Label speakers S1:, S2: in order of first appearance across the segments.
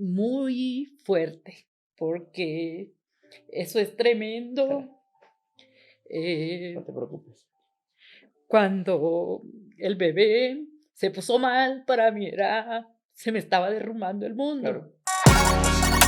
S1: muy fuerte, porque eso es tremendo.
S2: No
S1: Eh,
S2: te preocupes.
S1: Cuando el bebé se puso mal, para mí se me estaba derrumbando el mundo.
S2: Claro.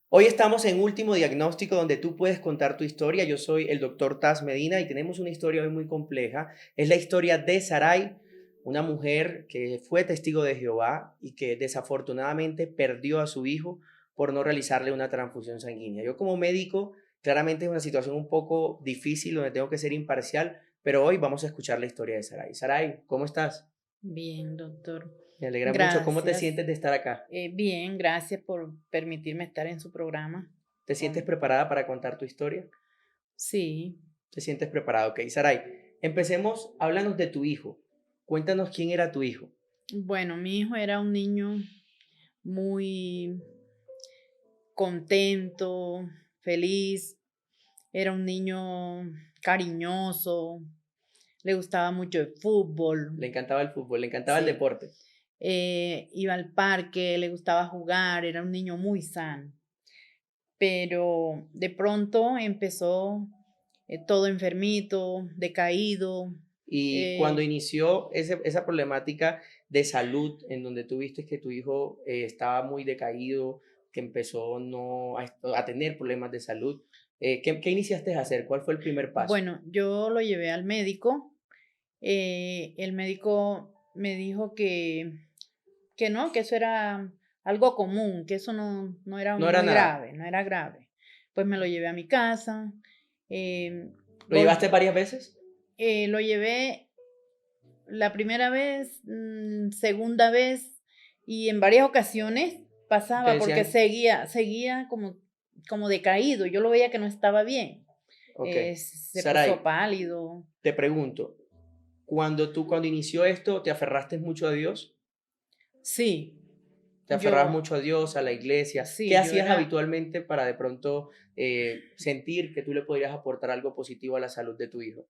S2: Hoy estamos en Último Diagnóstico, donde tú puedes contar tu historia. Yo soy el doctor Taz Medina y tenemos una historia hoy muy compleja. Es la historia de Saray, una mujer que fue testigo de Jehová y que desafortunadamente perdió a su hijo por no realizarle una transfusión sanguínea. Yo como médico, claramente es una situación un poco difícil donde tengo que ser imparcial, pero hoy vamos a escuchar la historia de Saray. Saray, ¿cómo estás?
S1: Bien, doctor.
S2: Me alegra mucho. ¿Cómo te
S1: Gracias.
S2: sientes de estar acá?
S1: Bien, gracias por permitirme estar en su programa.
S2: ¿Te sientes
S1: Con...
S2: preparada para contar tu historia?
S1: Sí.
S2: ¿Te sientes preparado? Ok, Saray, empecemos, háblanos de tu hijo. Cuéntanos quién era tu hijo.
S1: Bueno, mi hijo era un niño muy contento, feliz. Era un niño cariñoso, le gustaba mucho el fútbol.
S2: Le encantaba el fútbol, le encantaba el
S1: Sí.
S2: deporte.
S1: Iba al parque, le gustaba jugar, era un niño muy sano. Pero de pronto empezó todo enfermito, decaído.
S2: Y cuando
S1: eh,
S2: inició esa problemática de salud, en donde tú viste que tu hijo estaba muy decaído, que empezó no a tener problemas de salud, ¿qué iniciaste a hacer? ¿Cuál fue el primer paso?
S1: bueno, yo lo llevé al médico. El médico me dijo que no, que eso era algo común, que eso no era
S2: No era
S1: muy
S2: nada.
S1: grave, no era grave. Pues me lo llevé a mi casa. eh,
S2: ¿Lo
S1: vol-
S2: llevaste varias veces?
S1: lo llevé la primera vez, segunda vez, y en varias ocasiones
S2: Te
S1: pasaba porque
S2: decían,
S1: seguía como decaído. Yo lo veía que no estaba bien.
S2: ok,
S1: Se puso
S2: Saray,
S1: pálido.
S2: te pregunto, cuando inició esto, ¿te aferraste mucho a Dios?
S1: Sí,
S2: ¿Te aferrabas
S1: yo,
S2: mucho a Dios, a la iglesia? ¿Qué
S1: sí, yo
S2: hacías
S1: era,
S2: habitualmente para de pronto sentir que tú le podrías aportar algo positivo a la salud de tu hijo?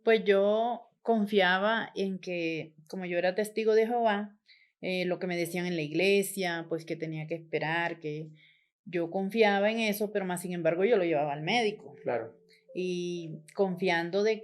S1: pues yo confiaba en que, como yo era testigo de Jehová, lo que me decían en la iglesia, pues que tenía que esperar, que yo confiaba en eso, pero más sin embargo yo lo llevaba al médico
S2: Claro,
S1: y confiando de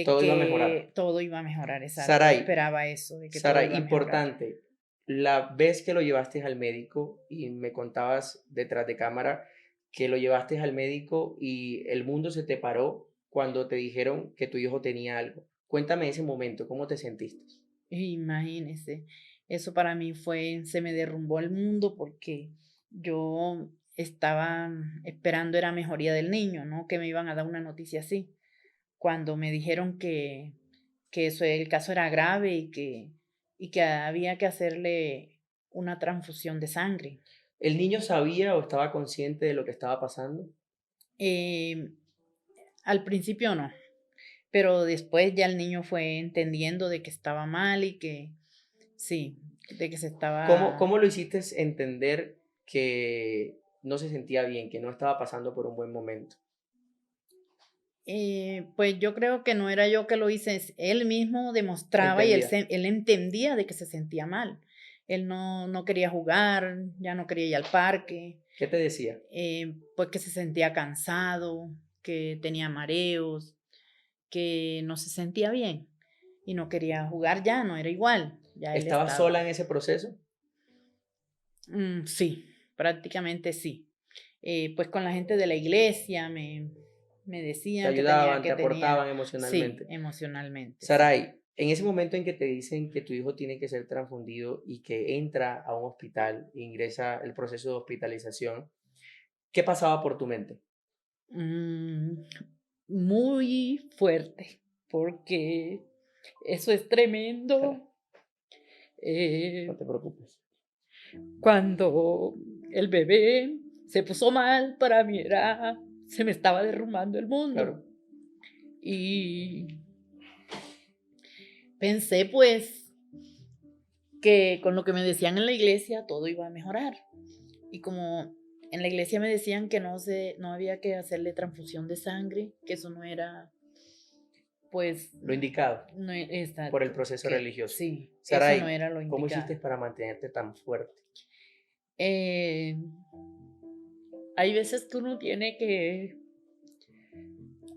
S2: todo iba a
S1: que
S2: mejorar.
S1: todo iba a mejorar, exacto. Yo
S2: Saray,
S1: esperaba eso, de que todo
S2: Saray,
S1: iba a mejorar.
S2: importante, la vez que lo llevaste al médico y me contabas detrás de cámara que lo llevaste al médico y el mundo se te paró cuando te dijeron que tu hijo tenía algo. Cuéntame ese momento, ¿cómo te sentiste?
S1: Imagínese, eso para mí se me derrumbó el mundo porque yo estaba esperando era mejoría del niño, ¿no? Que me iban a dar una noticia así. Cuando me dijeron que eso, el caso era grave y que había que hacerle una transfusión de sangre.
S2: ¿El niño sabía o estaba consciente de lo que estaba pasando?
S1: Eh, Al principio no, pero después ya el niño fue entendiendo de que estaba mal y que sí, de que se estaba.
S2: ¿Cómo lo hiciste entender que no se sentía bien, que no estaba pasando por un buen momento?
S1: Pues yo creo que no era yo que lo hice, él mismo demostraba y
S2: Entendía.
S1: él entendía de que se sentía mal. Él no quería jugar, ya no quería ir al parque,
S2: ¿Qué te decía?
S1: pues que se sentía cansado, que tenía mareos, que no se sentía bien y no quería jugar ya, no era igual, ya él
S2: ¿Estabas sola
S1: estaba.
S2: en ese proceso?
S1: Sí, prácticamente sí. Pues con la gente de la iglesia me
S2: ¿Te
S1: decían
S2: ayudaban, te
S1: que tenía,
S2: aportaban
S1: sí,
S2: emocionalmente?
S1: emocionalmente, sí.
S2: Saray, en ese momento en que te dicen que tu hijo tiene que ser transfundido y que entra a un hospital, ingresa el proceso de hospitalización, ¿qué pasaba por tu mente?
S1: Mm, Muy fuerte, porque eso es
S2: Saray,
S1: tremendo.
S2: no
S1: Eh,
S2: te preocupes.
S1: Cuando el bebé se puso mal, para mí se me estaba derrumbando el mundo.
S2: Claro.
S1: Y pensé pues que con lo que me decían en la iglesia todo iba a mejorar. Y como en la iglesia me decían que no había que hacerle transfusión de sangre, que eso no era pues
S2: Lo indicado
S1: no,
S2: por el
S1: exacto,
S2: proceso
S1: que
S2: religioso.
S1: sí, eso no
S2: Saray,
S1: era lo
S2: ¿cómo hiciste
S1: indicado.
S2: para mantenerte tan fuerte?
S1: Eh, Hay veces que uno tiene que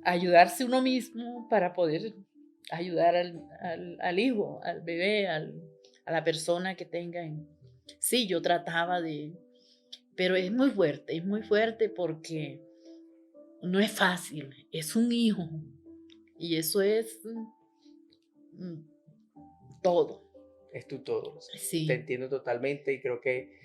S1: ayudarse uno mismo para poder ayudar al hijo, al bebé, a la persona que tenga. Sí, yo trataba de, pero es muy fuerte porque no es fácil, es un hijo y eso es mm, todo.
S2: Es tu todo. Te
S1: Sí,
S2: entiendo totalmente y creo que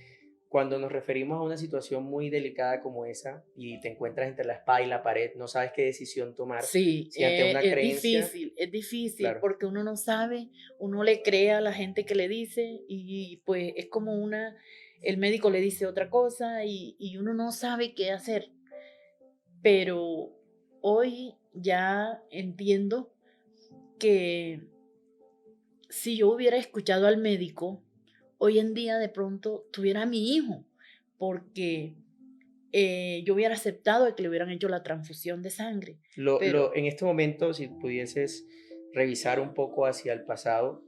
S2: cuando nos referimos a una situación muy delicada como esa y te encuentras entre la espada y la pared, no sabes qué decisión tomar,
S1: sí,
S2: si ante una creencia,
S1: es difícil
S2: claro,
S1: porque uno no sabe, uno le cree a la gente que le dice y pues es como el médico le dice otra cosa y uno no sabe qué hacer, pero hoy ya entiendo que si yo hubiera escuchado al médico, hoy en día de pronto tuviera a mi hijo, porque yo hubiera aceptado que le hubieran hecho la transfusión de sangre, pero
S2: en este momento, si pudieses revisar un poco hacia el pasado,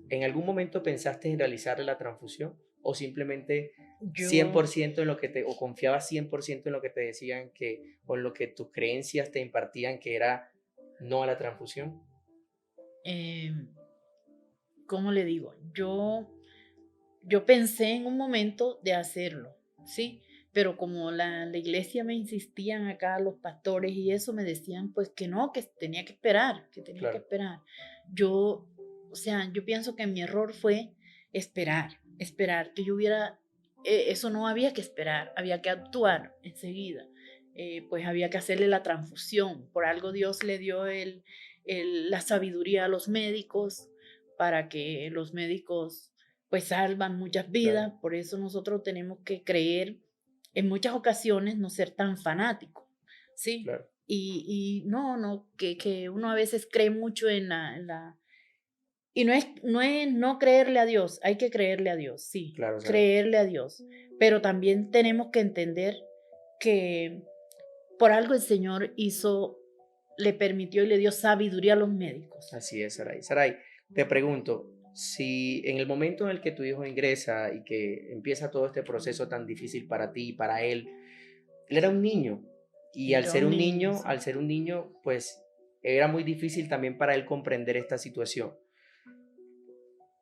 S2: ¿en algún momento pensaste en realizarle la transfusión o simplemente cien
S1: yo
S2: por ciento en lo que te, o confiabas 100% en lo que te decían que, o en lo que tus creencias te impartían que era no a la transfusión?
S1: eh, ¿cómo le digo? Yo pensé en un momento de hacerlo, ¿sí? Pero como la iglesia me insistían acá, los pastores y eso, me decían pues que no, que tenía que esperar, que tenía que
S2: Claro,
S1: esperar. Yo, o sea, yo pienso que mi error fue esperar, que yo hubiera, eso no había que esperar, había que actuar enseguida. Pues había que hacerle la transfusión. Por algo Dios le dio la sabiduría a los médicos para que los médicos pues salvan muchas
S2: claro,
S1: vidas, por eso nosotros tenemos que creer en muchas ocasiones, no ser tan fanático, ¿sí?
S2: claro,
S1: Y no, no, que uno a veces cree mucho y no es no creerle a Dios, hay que creerle a Dios, sí,
S2: claro, Saray.
S1: creerle a Dios, pero también tenemos que entender que por algo el Señor le permitió y le dio sabiduría a los médicos.
S2: Así es, Saray. Saray, te pregunto, si en el momento en el que tu hijo ingresa y que empieza todo este proceso tan difícil para ti y para él era un niño y
S1: Era un niño, sí.
S2: al ser un niño, pues era muy difícil también para él comprender esta situación.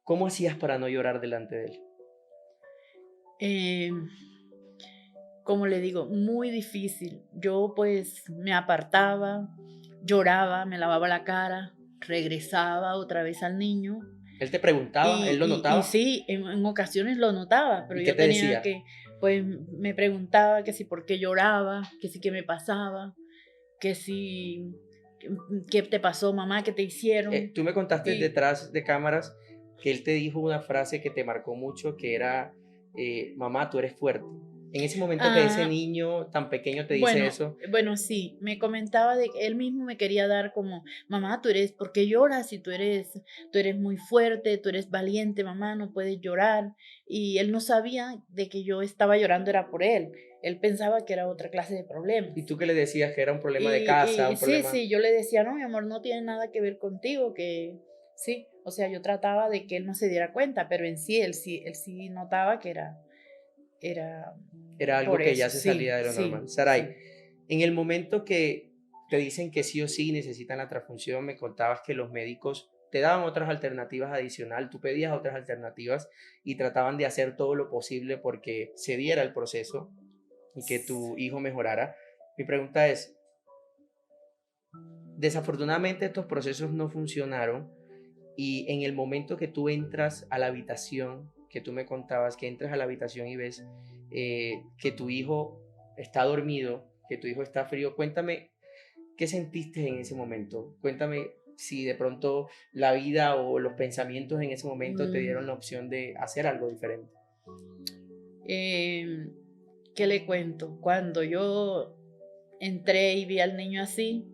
S2: ¿Cómo hacías para no llorar delante de él?
S1: Eh, como le digo, muy difícil. Yo pues me apartaba, lloraba, me lavaba la cara, regresaba otra vez al niño
S2: Él te preguntaba, él lo
S1: y
S2: notaba,
S1: sí, en ocasiones lo notaba, pero
S2: ¿y qué
S1: yo
S2: te
S1: tenía
S2: decía?
S1: que, pues me preguntaba que si por qué lloraba, que si qué me pasaba, que si, qué te pasó mamá, qué te hicieron.
S2: Tú me contaste
S1: Y
S2: detrás de cámaras que él te dijo una frase que te marcó mucho, que era, mamá, tú eres fuerte. En ese momento que ese
S1: ah,
S2: niño tan pequeño te dice
S1: Bueno,
S2: eso,
S1: bueno, sí, me comentaba de que él mismo me quería dar como, mamá, ¿por qué lloras? Si tú eres muy fuerte, tú eres valiente, mamá, no puedes llorar. Y él no sabía de que yo estaba llorando era por él. Él pensaba que era otra clase de
S2: y
S1: problemas.
S2: tú que le decías que era un problema de casa,
S1: Y
S2: un
S1: sí,
S2: problema,
S1: sí, yo le decía, no, mi amor, no tiene nada que ver contigo, que sí, o sea, yo trataba de que él no se diera cuenta, pero en sí, él sí notaba que era
S2: era algo
S1: por
S2: que ya
S1: eso,
S2: se salía
S1: sí,
S2: de lo normal.
S1: sí,
S2: Saray,
S1: sí.
S2: en el momento que te dicen que sí o sí necesitan la transfusión, me contabas que los médicos te daban otras alternativas adicional, tú pedías otras alternativas y trataban de hacer todo lo posible porque se diera el proceso y que tu hijo mejorara. Mi pregunta es, desafortunadamente estos procesos no funcionaron y en el momento que tú entras a la habitación, que tú me contabas, que entras a la habitación y ves que tu hijo está dormido, que tu hijo está frío, cuéntame qué sentiste en ese momento. Cuéntame si de pronto la vida o los pensamientos en ese momento te
S1: Mm,
S2: dieron la opción de hacer algo diferente.
S1: Em, ¿Qué le cuento? Cuando yo entré y vi al niño así,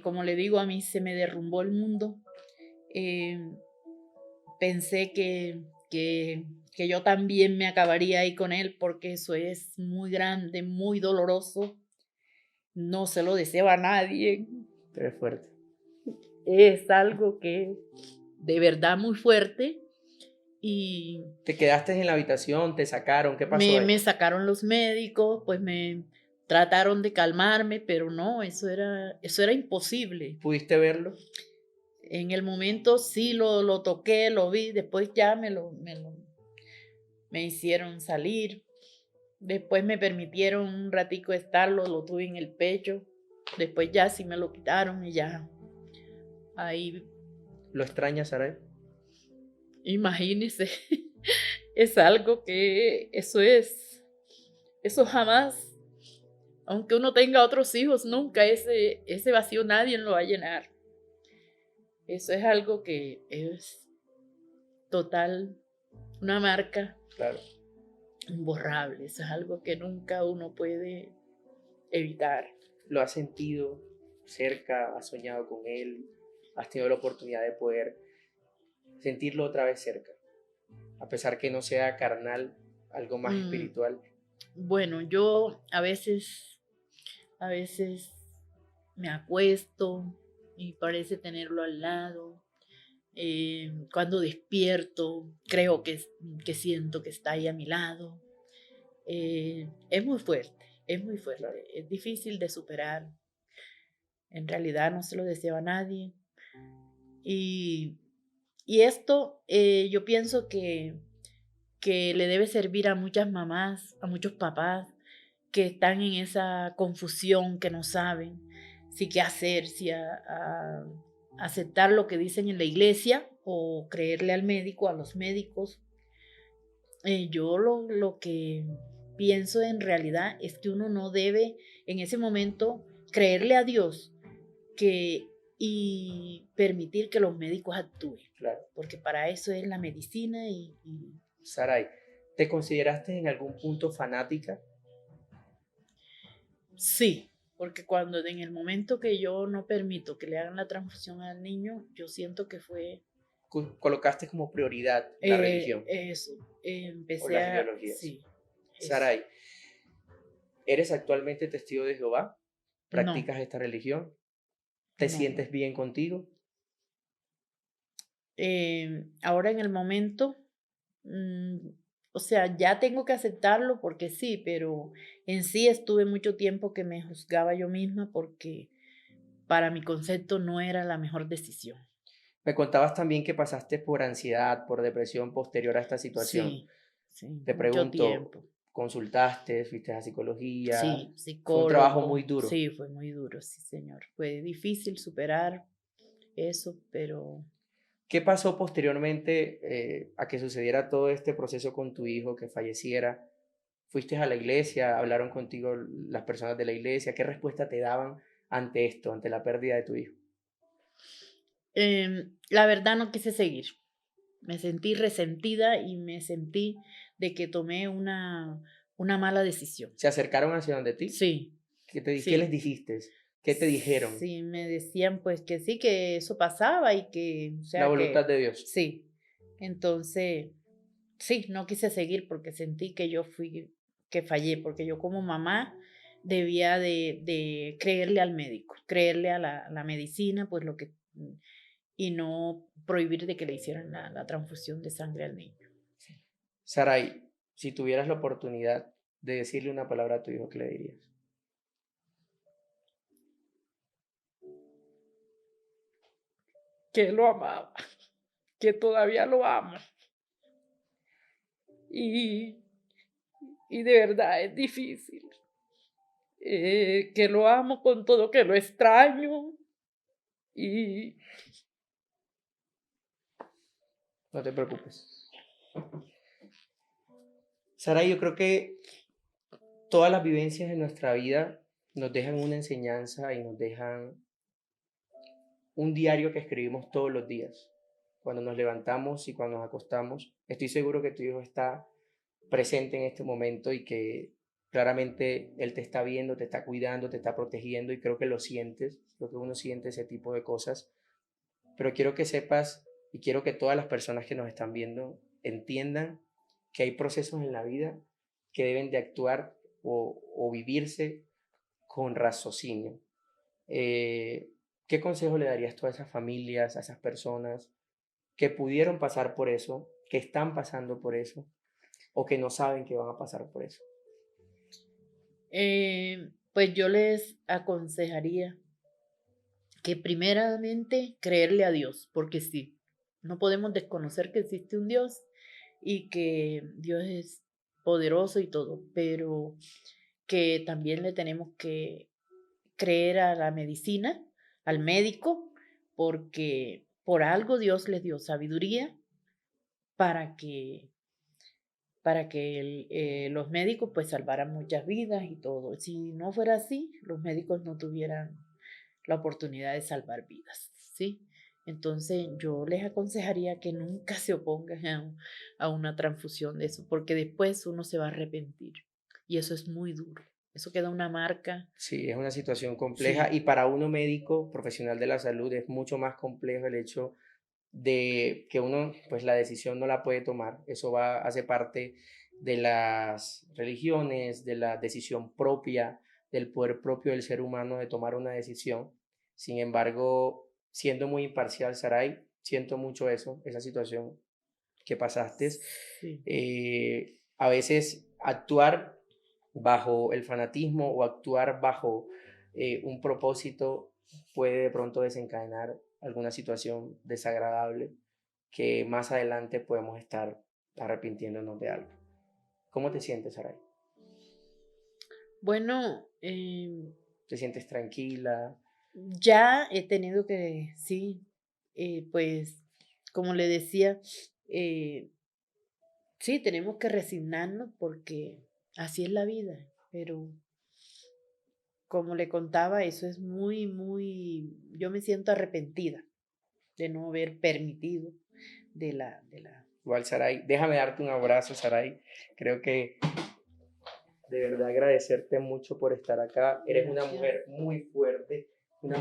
S1: como le digo, a mí se me derrumbó el mundo. Em, Pensé que yo también me acabaría ahí con él porque eso es muy grande, muy doloroso. No se lo deseo a nadie.
S2: Pero es fuerte.
S1: Es algo que de verdad muy fuerte y
S2: ¿Te quedaste en la habitación? ¿Te sacaron? ¿Qué pasó ahí?
S1: me sacaron los médicos, pues me trataron de calmarme, pero no, eso era imposible.
S2: ¿Pudiste verlo?
S1: En el momento sí lo toqué, lo vi, después ya me hicieron salir, después me permitieron un ratico estarlo, lo tuve en el pecho, después ya sí me lo quitaron y ya ahí,
S2: ¿Lo extrañas, Saray?
S1: imagínese, es algo que eso jamás, aunque uno tenga otros hijos, nunca ese vacío nadie lo va a llenar. Eso es algo que es total, una marca
S2: Claro.
S1: imborrable, eso es algo que nunca uno puede evitar.
S2: ¿Lo has sentido cerca? ¿Has soñado con él? ¿Has tenido la oportunidad de poder sentirlo otra vez cerca? A pesar que no sea carnal, algo más
S1: Mm,
S2: espiritual.
S1: bueno, yo a veces me acuesto y parece tenerlo al lado. Cuando despierto, creo que siento que está ahí a mi lado. Es muy
S2: Claro.
S1: fuerte, es difícil de superar. En realidad no se lo deseo a nadie. Y, y esto yo pienso que le debe servir a muchas mamás, a muchos papás que están en esa confusión, que no saben si qué hacer, si a aceptar lo que dicen en la iglesia o creerle al médico, a los médicos. Yo lo que pienso en realidad es que uno no debe en ese momento creerle a Dios que, y permitir que los médicos actúen,
S2: Claro.
S1: porque para eso es la medicina
S2: Saray, ¿te consideraste en algún punto fanática?
S1: sí, porque cuando en el momento que yo no permito que le hagan la transfusión al niño, yo siento que fue
S2: Colocaste como prioridad la religión
S1: eso,
S2: o
S1: empecé
S2: las
S1: a,
S2: ideologías.
S1: sí, eso,
S2: Saray, ¿eres actualmente testigo de Jehová?
S1: no,
S2: ¿Practicas esta religión? ¿Te
S1: no.
S2: sientes bien contigo?
S1: Ahora en el momento, mm, o sea, ya tengo que aceptarlo porque sí, pero en sí estuve mucho tiempo que me juzgaba yo misma porque para mi concepto no era la mejor decisión.
S2: Me contabas también que pasaste por ansiedad, por depresión posterior a esta situación.
S1: Sí, sí,
S2: Te
S1: mucho
S2: pregunto,
S1: tiempo.
S2: ¿consultaste? ¿Fuiste a psicología?
S1: Sí,
S2: Fue un trabajo muy
S1: psicólogo,
S2: duro.
S1: sí, fue muy duro, sí, señor. Fue difícil superar eso, pero
S2: ¿Qué pasó posteriormente a que sucediera todo este proceso con tu hijo, que falleciera? ¿Fuiste a la iglesia? ¿Hablaron contigo las personas de la iglesia? ¿Qué respuesta te daban ante esto, ante la pérdida de tu hijo?
S1: la verdad no quise seguir. Me sentí resentida y me sentí de que tomé una mala decisión.
S2: ¿Se acercaron hacia donde ti?
S1: Sí,
S2: ¿Qué les
S1: sí.
S2: dijiste? ¿Qué te dijeron?
S1: Sí, me decían pues que sí, que eso pasaba y que, o
S2: La
S1: sea,
S2: voluntad
S1: que
S2: de Dios.
S1: sí. Entonces, sí, no quise seguir porque sentí que que fallé, porque yo como mamá debía de creerle al médico, creerle a la medicina, pues lo que, y no prohibir de que le hicieran la transfusión de sangre al niño.
S2: Sarai, si tuvieras la oportunidad de decirle una palabra a tu hijo, ¿qué le dirías?
S1: Que lo amaba, que todavía lo amo. Y, y de verdad es difícil. Que lo amo con todo, que lo extraño. Y
S2: No te preocupes. Sarai, yo creo que todas las vivencias de nuestra vida nos dejan una enseñanza y nos dejan un diario que escribimos todos los días. Cuando nos levantamos y cuando nos acostamos, estoy seguro que tu hijo está presente en este momento y que claramente él te está viendo, te está cuidando, te está protegiendo y creo que lo sientes, creo que uno siente ese tipo de cosas. Pero quiero que sepas y quiero que todas las personas que nos están viendo entiendan que hay procesos en la vida que deben de actuar o vivirse con raciocinio. ¿Qué consejo le darías tú a esas familias, a esas personas que pudieron pasar por eso, que están pasando por eso o que no saben que van a pasar por eso?
S1: Pues yo les aconsejaría que primeramente creerle a Dios, porque sí, no podemos desconocer que existe un Dios y que Dios es poderoso y todo, pero que también le tenemos que creer a la medicina, al médico, porque por algo Dios les dio sabiduría para que los médicos pues salvaran muchas vidas y todo. Si no fuera así, los médicos no tuvieran la oportunidad de salvar vidas, ¿sí? Entonces yo les aconsejaría que nunca se opongan a una transfusión de eso, porque después uno se va a arrepentir y eso es muy duro. Eso queda una marca.
S2: Sí, es una situación compleja y
S1: Sí,
S2: para uno médico, profesional de la salud, es mucho más complejo el hecho de que uno, pues la decisión no la puede tomar. Eso hace parte de las religiones, de la decisión propia, del poder propio del ser humano de tomar una decisión. Sin embargo, siendo muy imparcial, Saray, siento mucho eso, esa situación que pasaste.
S1: sí.
S2: A veces actuar bajo el fanatismo o actuar bajo un propósito puede de pronto desencadenar alguna situación desagradable que más adelante podemos estar arrepintiéndonos de algo. ¿Cómo te sientes, Saray?
S1: Bueno,
S2: ¿Te sientes tranquila?
S1: ya he tenido que, sí, pues, como le decía, eh, sí, tenemos que resignarnos porque así es la vida, pero como le contaba, eso es muy, muy, yo me siento arrepentida de no haber permitido de la.
S2: Igual, Saray, déjame darte un abrazo, Saray. Creo que de verdad agradecerte mucho por estar acá. Eres una
S1: Gracias.
S2: mujer muy fuerte, es una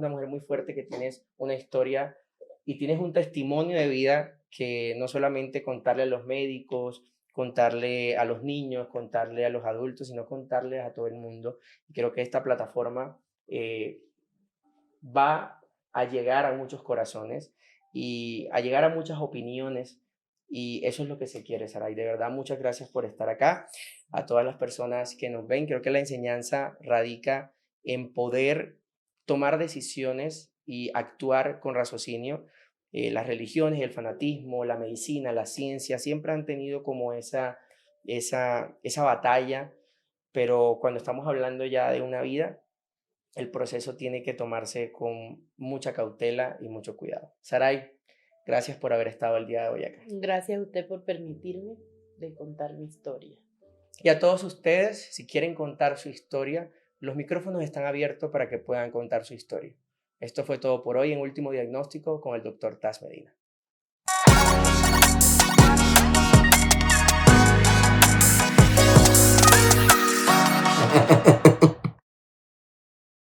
S2: mujer muy fuerte que tienes una historia y tienes un testimonio de vida que no solamente contarle a los médicos, contarle a los niños, contarle a los adultos, sino contarles a todo el mundo. Y creo que esta plataforma va a llegar a muchos corazones y a llegar a muchas opiniones y eso es lo que se quiere, Saray. De verdad, muchas gracias por estar acá. A todas las personas que nos ven, creo que la enseñanza radica en poder tomar decisiones y actuar con raciocinio. Las religiones, el fanatismo, la medicina, la ciencia, siempre han tenido como esa batalla, pero cuando estamos hablando ya de una vida, el proceso tiene que tomarse con mucha cautela y mucho cuidado. Saray, gracias por haber estado el día de hoy acá.
S1: Gracias a usted por permitirme de contar mi historia.
S2: Y a todos ustedes, si quieren contar su historia, los micrófonos están abiertos para que puedan contar su historia. Esto fue todo por hoy en Último Diagnóstico con el doctor Taz Medina.